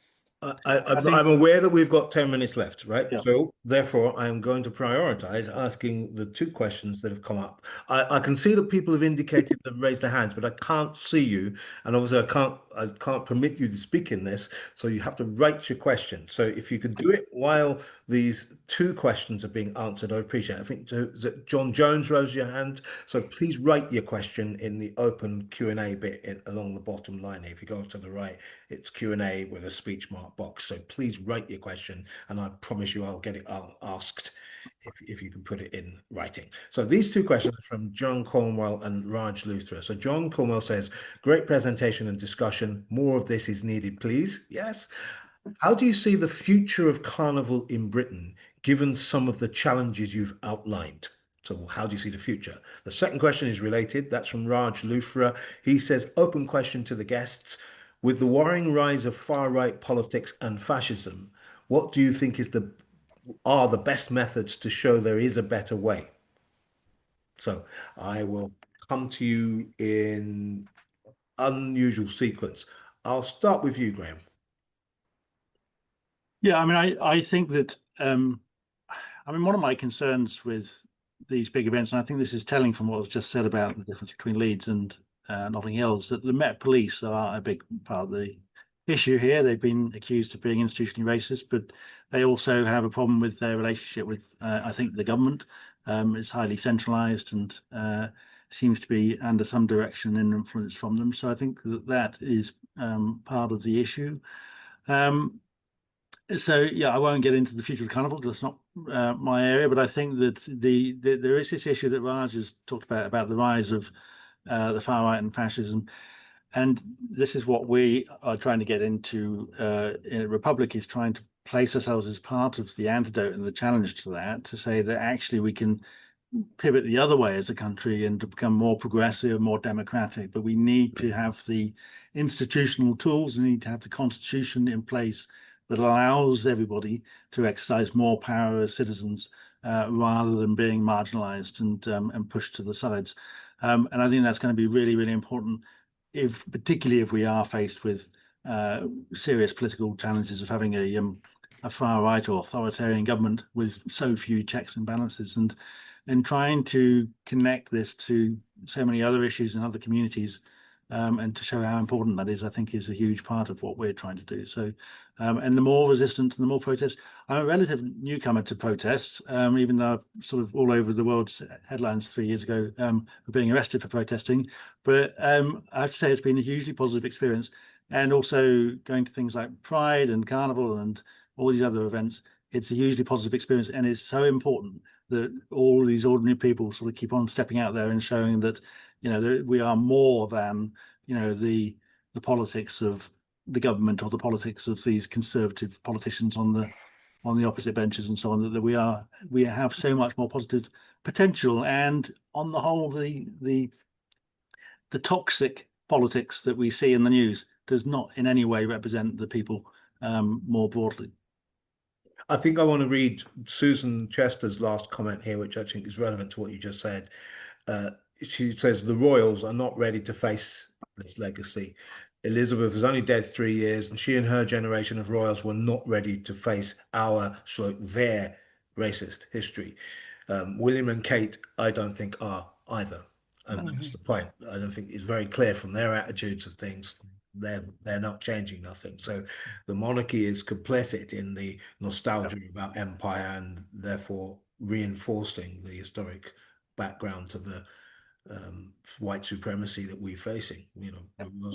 I'm aware that we've got 10 minutes left, right? Yeah. So therefore, I'm going to prioritize asking the two questions that have come up. I can see that people have indicated they've raised their hands, but I can't see you, and obviously I can't permit you to speak in this. So you have to write your question. So if you could do it while these two questions are being answered, I appreciate it. I think that John Jones rose your hand. So please write your question in the open Q&A bit along the bottom line here. If you go to the right, it's Q&A with a speech mark box. So please write your question, and I promise you I'll get it asked if you can put it in writing. So these two questions are from John Cornwell and Raj Luthra. So John Cornwell says, great presentation and discussion. More of this is needed, please. Yes. How do you see the future of Carnival in Britain, given some of the challenges you've outlined? So how do you see the future? The second question is related. That's from Raj Luthra. He says, open question to the guests. With the worrying rise of far-right politics and fascism, what do you think are the best methods to show there is a better way? So I will come to you in unusual sequence. I'll start with you, Graham. Yeah, I mean, I think that I mean, one of my concerns with these big events, and I think this is telling from what was just said about the difference between Leeds and Notting Hill, is that the Met Police are a big part of the issue here. They've been accused of being institutionally racist, but they also have a problem with their relationship with, I think, the government. It's highly centralised and seems to be under some direction and influence from them. So I think that is part of the issue. So yeah, I won't get into the future of the carnival. That's not my area, but I think that there is this issue that Raj has talked about the rise of the far right and fascism, and this is what we are trying to get into in Republic, is trying to place ourselves as part of the antidote and the challenge to that, to say that actually we can pivot the other way as a country and to become more progressive, more democratic, but we need to have the institutional tools, we need to have the constitution in place that allows everybody to exercise more power as citizens rather than being marginalized and pushed to the sides. And I think that's going to be really, really important, particularly if we are faced with serious political challenges of having a far right or authoritarian government with so few checks and balances, and trying to connect this to so many other issues in other communities. And to show how important that is, I think, is a huge part of what we're trying to do. So, and the more resistance and the more protest. I'm a relative newcomer to protests, even though I'm sort of all over the world's headlines 3 years ago for being arrested for protesting. But I have to say it's been a hugely positive experience. And also going to things like Pride and Carnival and all these other events, it's a hugely positive experience. And it's so important that all these ordinary people sort of keep on stepping out there and showing that, you know, we are more than, you know, the politics of the government or the politics of these conservative politicians on the opposite benches and so on. That we have so much more positive potential, and on the whole, the toxic politics that we see in the news does not in any way represent the people more broadly. I think I want to read Susan Chester's last comment here, which I think is relevant to what you just said. She says the royals are not ready to face this legacy. Elizabeth was only dead 3 years, and she and her generation of royals were not ready to face their racist history. William and Kate, I don't think are either. And that's the point. I don't think it's very clear from their attitudes of things. They're not changing nothing. So the monarchy is complicit in the nostalgia about empire, and therefore reinforcing the historic background to the white supremacy that we're facing. You know,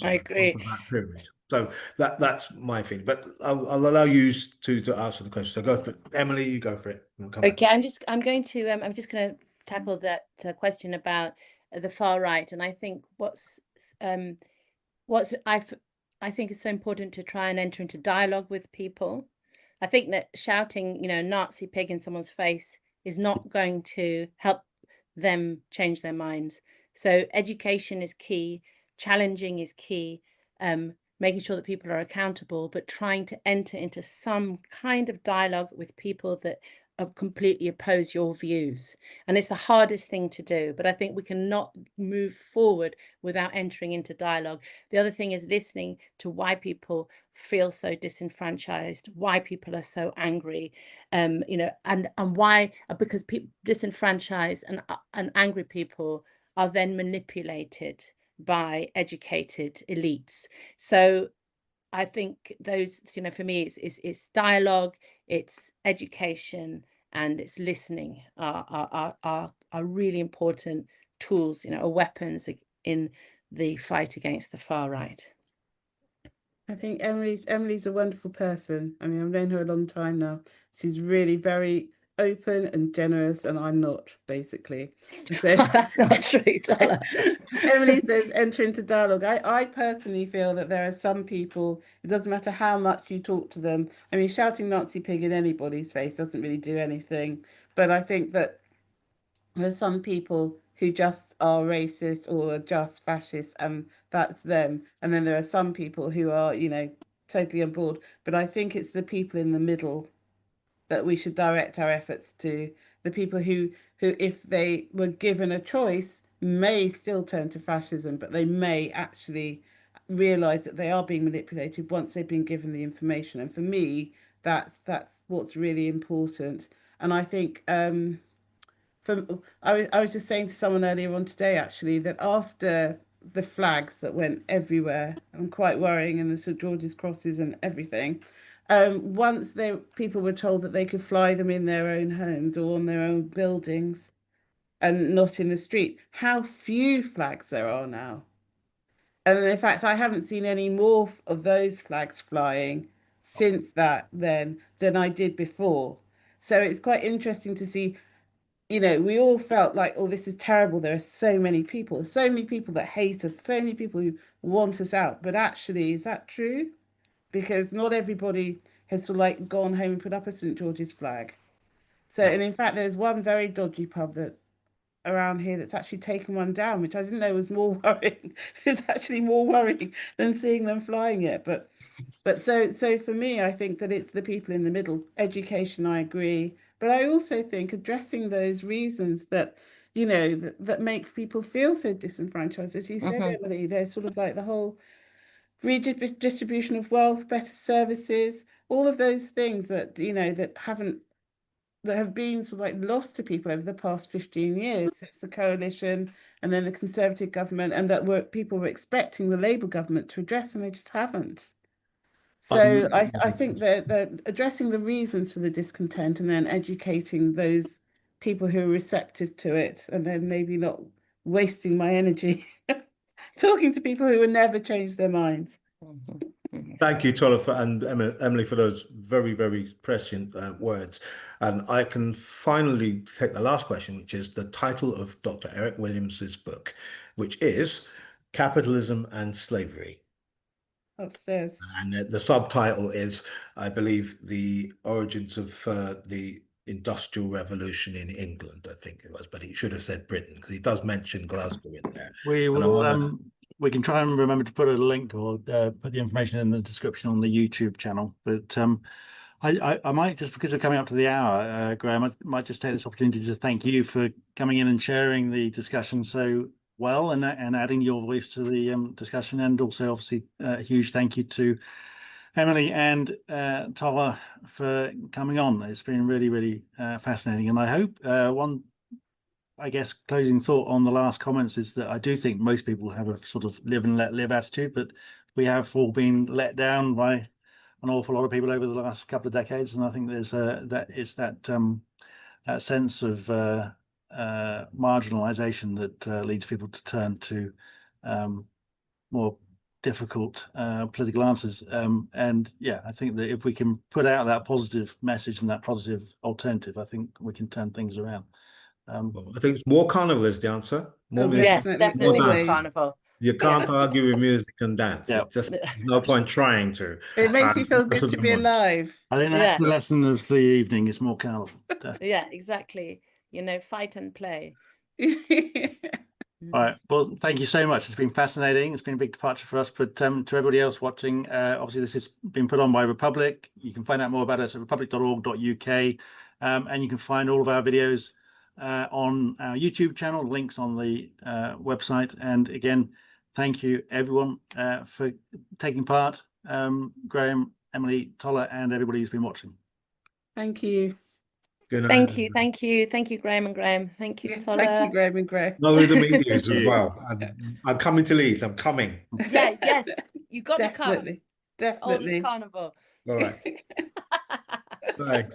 I agree. that pyramid. So that's my feeling. But I'll allow you to answer the question. So go for it. Emily, you go for it. Okay, I'm just going to tackle that question about the far right, and I think I think it's so important to try and enter into dialogue with people. I think that shouting, you know, Nazi pig in someone's face is not going to help them change their minds. So education is key, challenging is key, making sure that people are accountable, but trying to enter into some kind of dialogue with people that completely oppose your views, and it's the hardest thing to do, but I think we cannot move forward without entering into dialogue. The other thing is listening to why people feel so disenfranchised, why people are so angry, you know, and why, because people disenfranchised and angry people are then manipulated by educated elites. So I think those, you know, for me, it's dialogue, it's education, and it's listening are really important tools, you know, or weapons in the fight against the far right. I think Emily's a wonderful person. I mean, I've known her a long time now. She's really very open and generous, and I'm not, basically. And so That's not true, Tola. Emily says enter into dialogue. I personally feel that there are some people, it doesn't matter how much you talk to them. I mean, shouting Nazi pig in anybody's face doesn't really do anything. But I think that there's some people who just are racist or just fascist, and that's them. And then there are some people who are, you know, totally on board. But I think it's the people in the middle that we should direct our efforts to. The people who if they were given a choice, may still turn to fascism, but they may actually realize that they are being manipulated once they've been given the information. And for me, that's what's really important. And I think I was just saying to someone earlier on today, actually, that after the flags that went everywhere and quite worrying, and the St George's crosses and everything, once people were told that they could fly them in their own homes or on their own buildings and not in the street, how few flags there are now. And in fact, I haven't seen any more of those flags flying since that then than I did before. So it's quite interesting to see, you know, we all felt like, oh, this is terrible. There are so many people that hate us, so many people who want us out. But actually, is that true? Because not everybody has sort of like gone home and put up a St George's flag. So, and in fact, there's one very dodgy pub that around here that's actually taken one down, which I didn't know was more worrying. It's actually more worrying than seeing them flying it. But so for me, I think that it's the people in the middle. Education, I agree. But I also think addressing those reasons that, you know, that make people feel so disenfranchised, as you said, Emily, there's sort of like the whole redistribution of wealth, better services, all of those things that, you know, that have been sort of like lost to people over the past 15 years since the coalition and then the Conservative government, and that people were expecting the Labour government to address, and they just haven't. So I think that addressing the reasons for the discontent and then educating those people who are receptive to it, and then maybe not wasting my energy talking to people who will never change their minds. Thank you, Tola, and Emily, for those very, very prescient words. And I can finally take the last question, which is the title of Dr. Eric Williams's book, which is Capitalism and Slavery. Upstairs. And the subtitle is, I believe, the origins of the Industrial Revolution in England, I think it was, but he should have said Britain, because he does mention Glasgow in there. We can try and remember to put a link or put the information in the description on the YouTube channel. But I might, just because we're coming up to the hour, Graham, I might just take this opportunity to thank you for coming in and sharing the discussion so well and adding your voice to the discussion. And also, obviously, a huge thank you to Emily and Tola for coming on. It's been really, really fascinating. And I hope I guess, closing thought on the last comments is that I do think most people have a sort of live and let live attitude, but we have all been let down by an awful lot of people over the last couple of decades. And I think there's that sense of marginalization that leads people to turn to more difficult political answers. And yeah, I think that if we can put out that positive message and that positive alternative, I think we can turn things around. Well, I think more carnival is the answer. More music, Yes, definitely more dance. carnival. You can't argue with music and dance. Yeah. It's just there's no point trying to. It makes you feel good to be alive. I think that's the lesson of the evening. It's more carnival. Yeah, exactly. You know, fight and play. All right. Well, thank you so much. It's been fascinating. It's been a big departure for us. But to everybody else watching, obviously this has been put on by Republic. You can find out more about us at republic.org.uk. And you can find all of our videos on our YouTube channel, links on the website. And again, thank you everyone for taking part. Graham, Emily, Tola, and everybody who's been watching. Thank you. Good night. Thank you, Graham and Graham. Thank you, Yes, Tola. thank you, Graham and Graham. No, with the medias as you. well. I'm coming to Leeds. I'm coming. Yeah, yes, you got to come. Definitely, Oldest definitely. Carnival. All right. Bye.